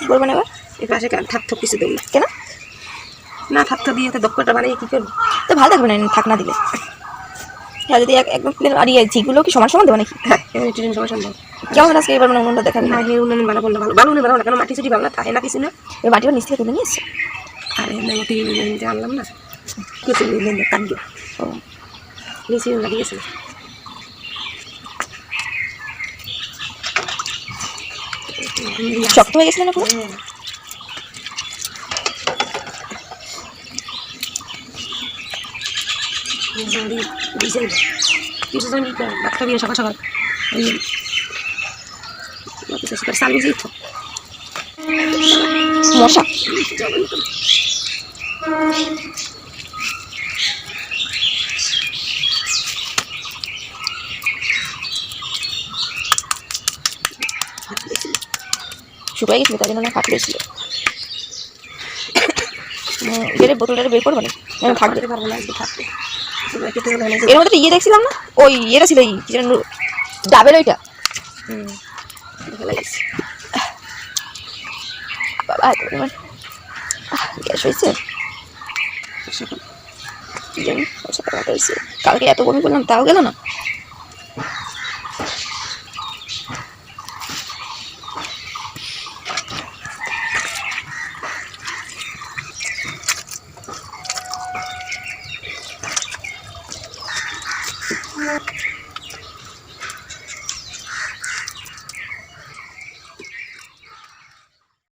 কী করবেন এবার? এই পাশে থাক থাক কিছু দেবো কেন? না থাকতে দিয়ে তো দক্ষটা বানিয়ে কী করবো? তো ভালো থাকবে না থাক না দিলে। হ্যাঁ যদি একদম প্লেন আর ঝিগুলো কি সমান সমান দেবো নাকি? হ্যাঁ ট্রেন সময় সম্ভব কেমন আজকে এবার মানে উনুনটা দেখাবি? না হে উন্নয়ন ভালো করলে ভালো ভালো উন্নয়ন ভালো না কেন মাটি চুটি ভালো না থাকে না কিছু না। এবার মাটিটা নিচ থেকে তুলে নিয়ে এসছে। আর এমনি নিতে আনলাম না কিছু নিয়ে কাটবো। ও নিচে লাগিয়েছে শক্ত হয়ে গেছিল না পুরো? কিছু জন ডাক্তার দিয়ে সকাল সকাল সাল বুঝেই তো মশা শুকাই গেছিল তাই জন্য না ফাটলেছিল। বেড়ে বোতলটা বের করবো না থাকবে পারবো না থাকতে এর মধ্যে ইয়ে দেখছিলাম না ওই ইয়েটা ছিল কি যেন ডাবের ওইটা। বাবা গ্যাস হয়েছে কালকে এত বমি করলাম তাও গেল না।